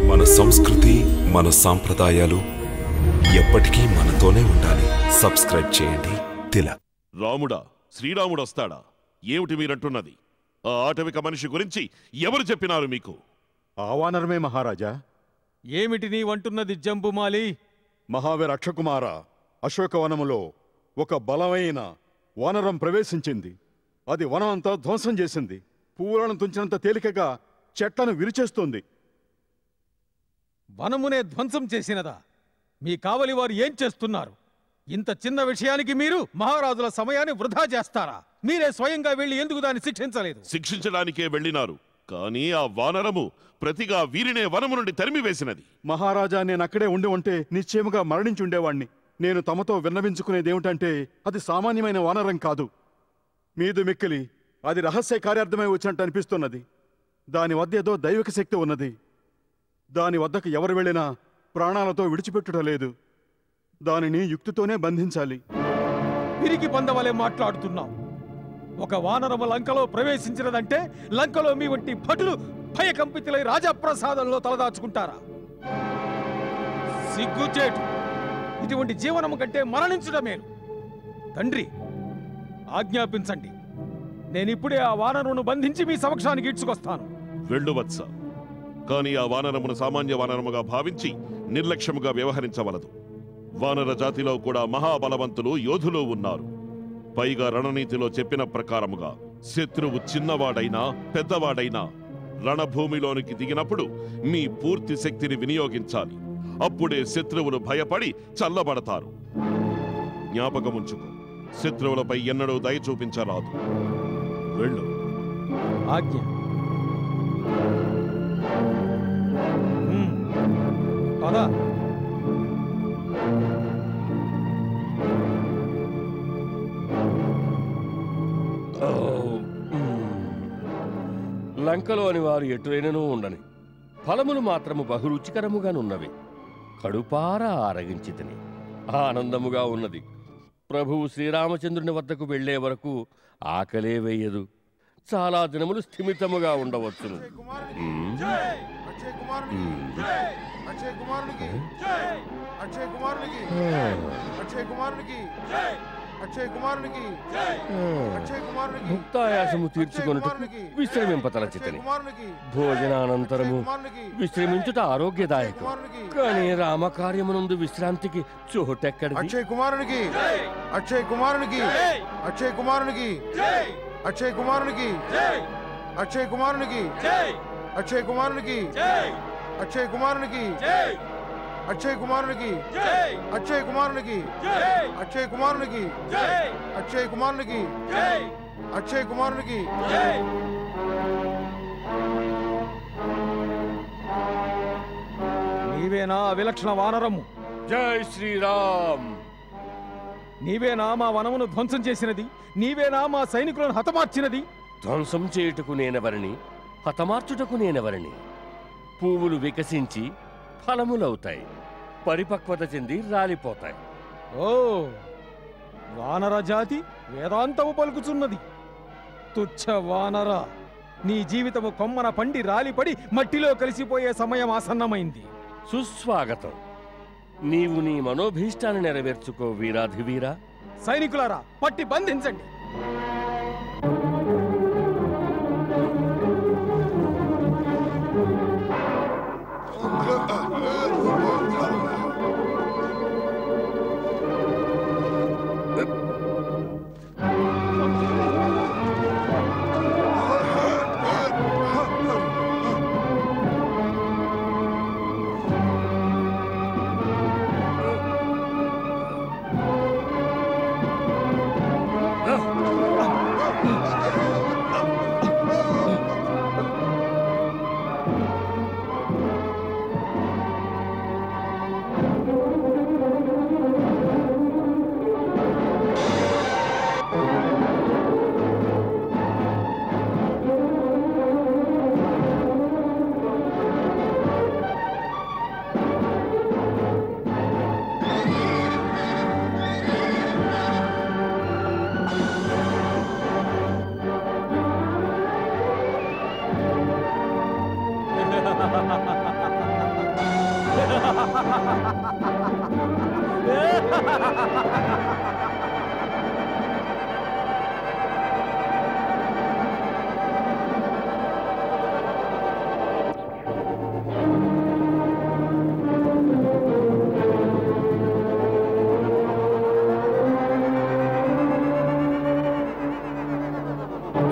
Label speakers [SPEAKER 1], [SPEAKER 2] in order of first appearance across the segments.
[SPEAKER 1] మన సంస్కృతి, మన సాంప్రదాయాలు ఎప్పటికీ మనతోనే ఉండాలి. సబ్స్క్రైబ్ చేయండి తిలక్.
[SPEAKER 2] రాముడా, శ్రీరాముడు వస్తాడా? ఏమిటి మీరంటున్నది? ఆ ఆటవిక మనిషి గురించి ఎవరు చెప్పినారు మీకు?
[SPEAKER 3] ఆ వానరమే మహారాజా.
[SPEAKER 4] ఏమిటి నీవంటున్నది జంబుమాలి?
[SPEAKER 3] మహావీర అక్షకుమార, అశోకవనములో ఒక బలమైన వానరం ప్రవేశించింది. అది వనం అంతా ధ్వంసం చేసింది. పువ్వులను తుంచినంత తేలికగా చెట్లను విరిచేస్తోంది.
[SPEAKER 4] వనమునే ధ్వంసం చేసినదా? మీ కావలి వారు ఏం చేస్తున్నారు? ఇంత చిన్న విషయానికి మీరు మహారాజుల సమయాన్ని వృధా చేస్తారా? మీరే స్వయంగా వెళ్లి ఎందుకు దాన్ని శిక్షించలేదు?
[SPEAKER 2] శిక్షించడానికే వెళ్ళినారు, కానీ ఆ వానరము ప్రతిగా వీరినే వనము నుండి తరిమివేసినది.
[SPEAKER 3] మహారాజా, నేనక్కడే ఉండి ఉంటే నిశ్చయముగా మరణించి ఉండేవాణ్ణి. నేను తమతో విన్నవించుకునేదేమిటంటే, అది సామాన్యమైన వానరం కాదు. మీదు మిక్కిలి అది రహస్య కార్యార్థమై వచ్చినట్టు అనిపిస్తున్నది. దాని వద్ద ఏదో దైవిక శక్తి ఉన్నది. దాని వద్దకు ఎవరు వెళ్ళినా ప్రాణాలతో విడిచిపెట్టుట లేదు. దానిని యుక్తితోనే బంధించాలి.
[SPEAKER 4] పిరికి పందవలే మాట్లాడుతున్నావు. ఒక వానరము లంకలో ప్రవేశించినదంటే లంకలో మీ వంటి భటులు భయకంపితులై రాజప్రసాదంలో తలదాచుకుంటారా? సిగ్గుచేటు! ఇటువంటి జీవనము కంటే మరణించడం మేలు. తండ్రి, ఆజ్ఞాపించండి. నేనిప్పుడే ఆ వానరును బంధించి మీ సమక్షానికి ఇడ్చుకొస్తాను.
[SPEAKER 2] వెళ్ళు వత్స, కానీ ఆ వానరమును సామాన్య వానరముగా భావించి నిర్లక్ష్యముగా వ్యవహరించవలదు. వానర జాతిలో కూడా మహాబలవంతులు, యోధులు ఉన్నారు. పైగా రణనీతిలో చెప్పిన ప్రకారముగా శత్రువు చిన్నవాడైనా పెద్దవాడైనా రణభూమిలోనికి దిగినప్పుడు మీ పూర్తి శక్తిని వినియోగించాలి. అప్పుడే శత్రువులు భయపడి చల్లబడతారు. జ్ఞాపకముంచుకో, శత్రువులపై ఎన్నడూ దయ చూపించరాదు. వెళ్ళు.
[SPEAKER 4] ఆజ్ఞ. పద.
[SPEAKER 5] లంకలోని వారు ఎటువైనను ఉండని ఫలములు మాత్రము బహురుచికరముగానున్నవి. కడుపారా ఆరగించితిని, ఆనందముగా ఉన్నది. ప్రభువు శ్రీరామచంద్రుని వద్దకు వెళ్లే వరకు ఆకలే వేయదు. చాలా దినములు స్థిమితముగా ఉండవచ్చును. ముక్తాయాసము తీర్చుకొనుటకు విశ్రమింపతలచితని. భోజనానంతరము విశ్రమించుట ఆరోగ్యదాయకం. కానీ రామకార్యమునందు విశ్రాంతికి చోటెక్కడిది?
[SPEAKER 6] అక్షయ కుమారునికి, అక్షయ కుమారునికి, అక్షయ కుమారునికి, అక్షయ కుమారునికి, అక్షయ కుమారునికి, అక్షయ కుమారునికి, అక్షయ కుమారునికి, అక్షయ కుమారునికి, అక్షయ కుమారునికి, అక్షయ కుమారునికి, అక్షయ కుమారునికి, అక్షయ కుమారునికి.
[SPEAKER 4] నీవేనా విలక్షణ వానరము?
[SPEAKER 5] జై శ్రీరామ్.
[SPEAKER 4] నీవేనా మా వనమును ధ్వంసం చేసినది? నీవేనా మా సైనికులను హతమార్చినది?
[SPEAKER 5] ధ్వంసం చేయుటకు నేనెవరిని, హతమార్చుటకు నేనెవరిని? పువ్వులు వికసించి ఫలములవుతాయి, పరిపక్వత చెంది రాలిపోతాయి.
[SPEAKER 4] ఓ, వానర జాతి వేదాంతము పలుకుచున్నది. తుచ్చ వానర, నీ జీవితము కొమ్మన పండి రాలిపడి మట్టిలో కలిసిపోయే సమయం ఆసన్నమైంది.
[SPEAKER 5] సుస్వాగతం. నీవు నీ మనోభీష్టాన్ని నెరవేర్చుకో వీరాధివీరా.
[SPEAKER 4] సైనికులారా, పట్టి బంధించండి.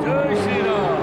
[SPEAKER 5] జై శ్రీరామ్.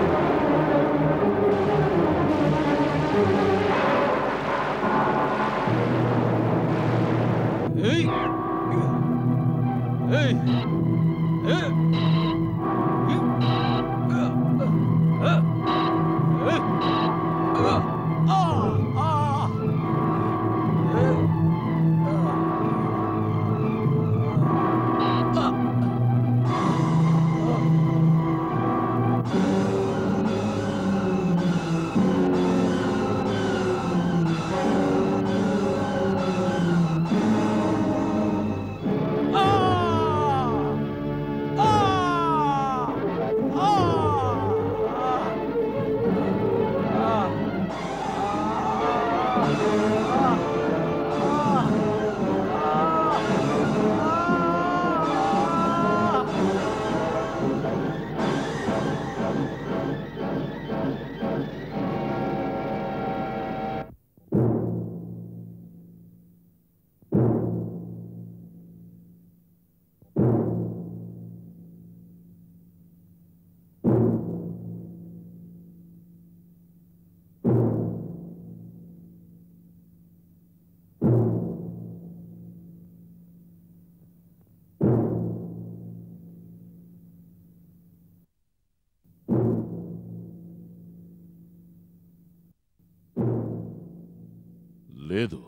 [SPEAKER 2] లేదు.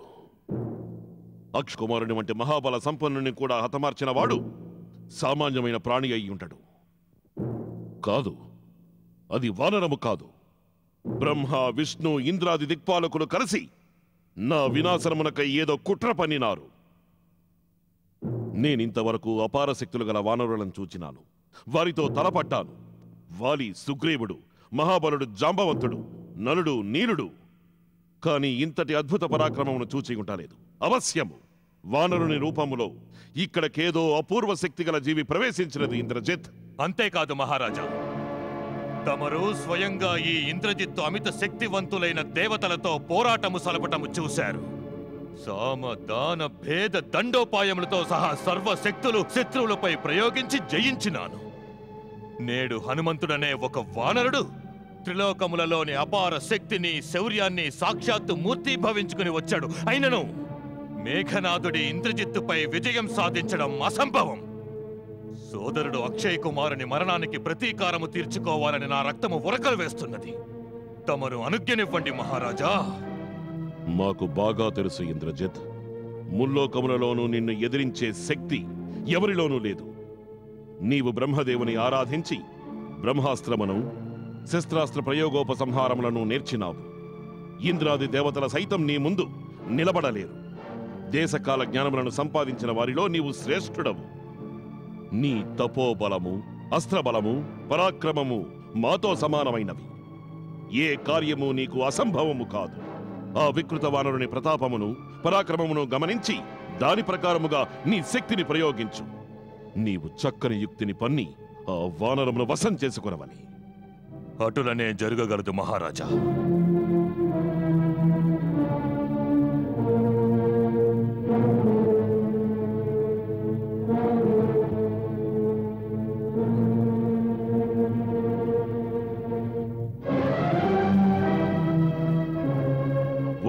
[SPEAKER 2] అక్ష్ కుమారుని వంటి మహాబల సంపన్నుని కూడా హతమార్చిన వాడు సామాన్యమైన ప్రాణి అయి ఉంటాడు. కాదు, అది వానరము కాదు. బ్రహ్మ, విష్ణు, ఇంద్రాది దిక్పాలకులు కలిసి నా వినాశనమునకై ఏదో కుట్ర పన్నినారు. నేనింతవరకు అపార శక్తులు గల వానరులను చూచినాను. వారితో తలపట్టాను. వాలి, సుగ్రీవుడు, మహాబలుడు జాంబవంతుడు, నలుడు, నీలుడు. కాని ఇంతటి అద్భుత పరాక్రమమును చూచి ఉంటాలేదు. అవశ్యము వానరుని రూపములో ఇక్కడకేదో అపూర్వ శక్తి గల జీవి ప్రవేశించినది ఇంద్రజిత్.
[SPEAKER 7] అంతేకాదు మహారాజా, తమరు స్వయంగా ఈ ఇంద్రజిత్తు అమిత శక్తివంతులైన దేవతలతో పోరాటము సలపటము చూశారు. సామ, దాన, భేద దండోపాయములతో సహా సర్వశక్తులు శత్రువులపై ప్రయోగించి జయించినాను. నేడు హనుమంతుడనే ఒక వానరుడు త్రిలోకములలోని అపార శక్తిని, శౌర్యాన్ని సాక్షాత్తు మూర్తీభవించుకుని వచ్చాడు. అయినను మేఘనాథుడి ఇంద్రజిత్తుపై విజయం సాధించడం అసంభవం. సోదరుడు అక్షయ్ కుమారుని మరణానికి ప్రతీకారము తీర్చుకోవాలని నా రక్తము ఉరకలు వేస్తున్నది. తమరు అనుజ్ఞనివ్వండి మహారాజా.
[SPEAKER 2] మాకు బాగా తెలుసు ఇంద్రజిత్. ముల్లోకములలోనూ నిన్ను ఎదిరించే శక్తి ఎవరిలోనూ లేదు. నీవు బ్రహ్మదేవుని ఆరాధించి బ్రహ్మాస్త్రమును, శస్త్రాస్త్ర ప్రయోగోపసంహారములను నేర్చినావు. ఇంద్రాది దేవతల సైతం నీ ముందు నిలబడలేరు. దేశకాల జ్ఞానములను సంపాదించిన వారిలో నీవు శ్రేష్ఠుడవు. నీ తపోబలము, అస్త్రబలము, పరాక్రమము మాతో సమానమైనవి. ఏ కార్యము నీకు అసంభవము కాదు. ఆ వికృత వానరుని ప్రతాపమును, పరాక్రమమును గమనించి దాని ప్రకారముగా నీ శక్తిని ప్రయోగించు. నీవు చక్కని యుక్తిని పన్ని ఆ వానరమును వశం చేసుకునవని.
[SPEAKER 7] అటులనే జరగగలదు మహారాజా.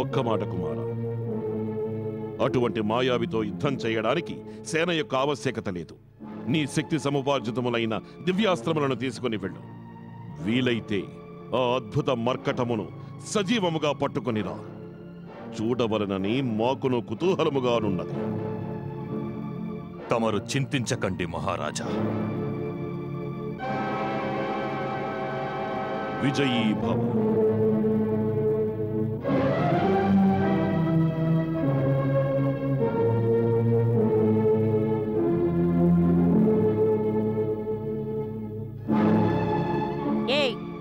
[SPEAKER 2] ఒక్క మాట కుమార, అటువంటి మాయావితో యుద్ధం చేయడానికి సేన యొక్క ఆవశ్యకత లేదు. నీ శక్తి సముపార్జితములైన దివ్యాస్త్రములను తీసుకుని వెళ్ళు. వీలైతే ఆ అద్భుత మర్కటమును సజీవముగా పట్టుకొనిరా. చూడవలనని మాకును కుతూహలముగానున్నది.
[SPEAKER 7] తమరు చింతించకండి మహారాజా.
[SPEAKER 2] విజయీ భవ.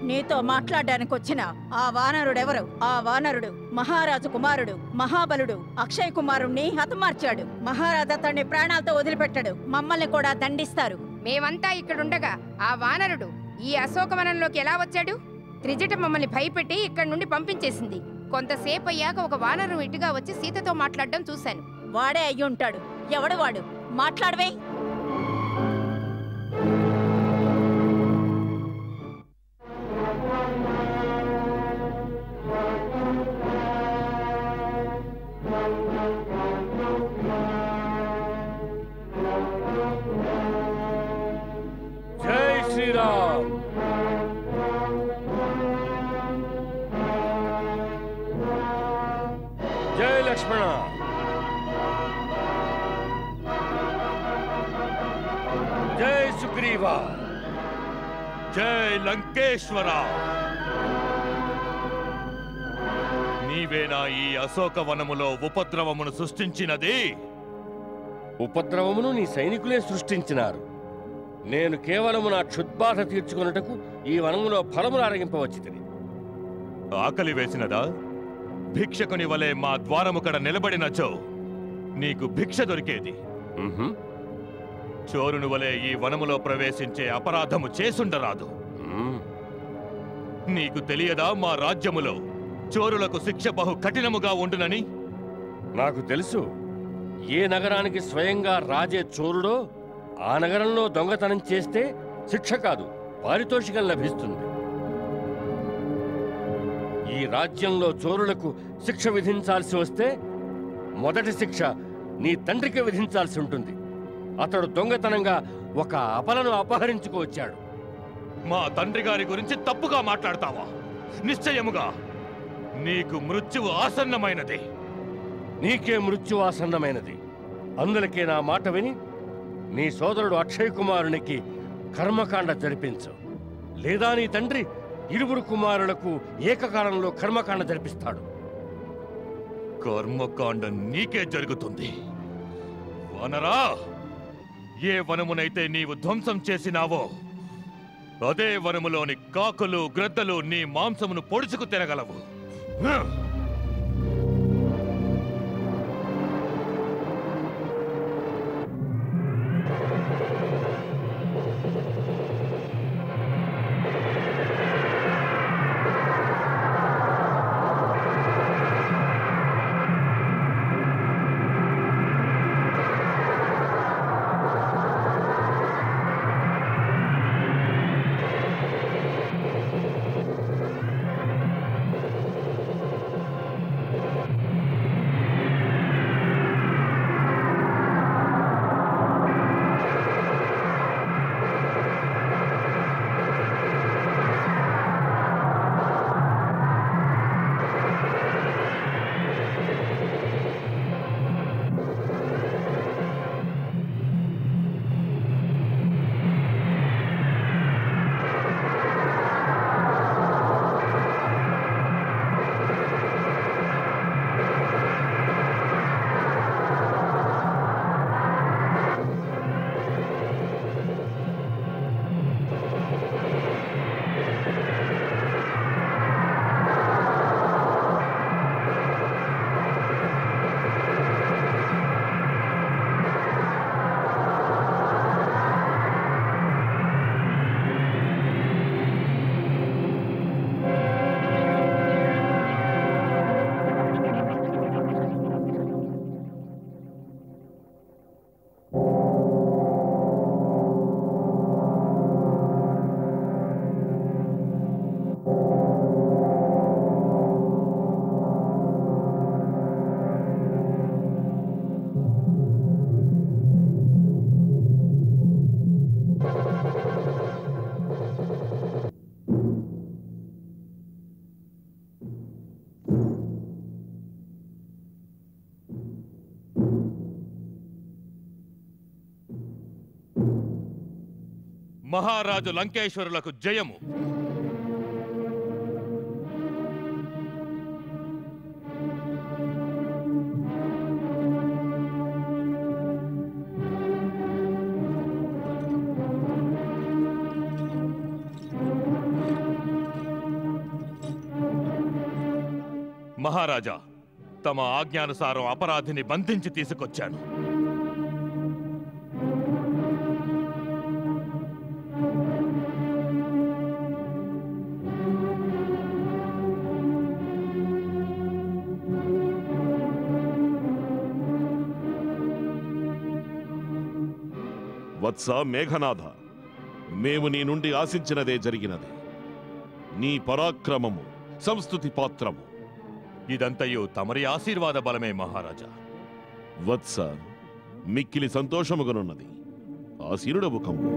[SPEAKER 8] నీతో సీతతో మాట్లాడడానికి వచ్చిన ఆ వానరుడెవరు? ఆ వానరుడు మహారాజు కుమారుడు మహాబలుడు అక్షయ్ కుమారుణ్ణి హతమార్చాడు. మహారాజు అతన్ని ప్రాణాలతో వదిలిపెట్టాడు. మమ్మల్ని కూడా దండిస్తారు.
[SPEAKER 9] మేమంతా ఇక్కడుండగా ఆ వానరుడు ఈ అశోకవనంలోకి ఎలా వచ్చాడు? త్రిజట మమ్మల్ని భయపెట్టి ఇక్కడి నుండి పంపించేసింది. కొంతసేపు అయ్యాక ఒక వానరు ఇటుగా వచ్చి సీతతో మాట్లాడడం చూశాను.
[SPEAKER 8] వాడే అయ్యుంటాడు. ఎవడు వాడు? మాట్లాడవే.
[SPEAKER 5] జై శ్రీరామ్. జై లక్ష్మణ. జై సుగ్రీవ.
[SPEAKER 7] జై లంకేశ్వర. నీవేనా ఈ అశోకవనములో ఉపద్రవమును సృష్టించినది?
[SPEAKER 5] ఉపద్రవమును నీ సైనికులే సృష్టించినారు. నేను కేవలము నా క్షుద్బాధ తీర్చుకొనుటకు ఈ వనములో ఫలములు అరగింపవచ్చితిని.
[SPEAKER 7] ఆకలి వేసినదా? భిక్షకుని వలె మా ద్వారము కడ నిలబడినచో నీకు భిక్ష దొరికేది. చోరుని వలె ఈ వనములో ప్రవేశించే అపరాధము చేసుండరాదు. నీకు తెలియదా మా రాజ్యములో చోరులకు శిక్ష బహు కఠినముగా ఉండునని?
[SPEAKER 5] నాకు తెలుసు. ఏ నగరానికి స్వయంగా రాజే చోరుడో ఆ నగరంలో దొంగతనం చేస్తే శిక్ష కాదు, పారితోషికం లభిస్తుంది. ఈ రాజ్యంలో చోరులకు శిక్ష విధించాల్సి వస్తే మొదటి శిక్ష నీ తండ్రికి విధించాల్సి ఉంటుంది. అతడు దొంగతనంగా ఒక అపలను అపహరించుకువచ్చాడు.
[SPEAKER 7] మా తండ్రి గారి గురించి తప్పుగా మాట్లాడతావా? నిశ్చయముగా నీకు మృత్యువు ఆసన్నమైనది.
[SPEAKER 5] నీకే మృత్యు ఆసన్నమైనది. అందులకే నా మాట విని నీ సోదరుడు అక్షయ్ కుమారునికి కర్మకాండ జరిపించు. లేదా నీ తండ్రి ఇరువురు కుమారులకు ఏకకాలంలో కర్మకాండ జరిపిస్తాడు.
[SPEAKER 7] కర్మకాండ నీకే జరుగుతుంది. వానరా, ఏ వనమునైతే నీవు ధ్వంసం చేసినావో అదే వనములోని కాకులు గ్రద్దలు నీ మాంసమును పొడుచుకు తినగలవు. మహారాజు లంకేశ్వరులకు జయము. మహారాజా, తమ ఆజ్ఞానుసారం అపరాధిని బంధించి తీసుకొచ్చాను.
[SPEAKER 2] వత్స మేఘనాథ, మేము నీ నుండి ఆశించినదే జరిగినది. నీ పరాక్రమము సంస్తుతి పాత్రము.
[SPEAKER 7] ఇదంతయు తమరి ఆశీర్వాద బలమే మహారాజా.
[SPEAKER 2] వత్స, మిక్కిలి సంతోషముగనున్నది. ఆశీనుడవు కమ్ము.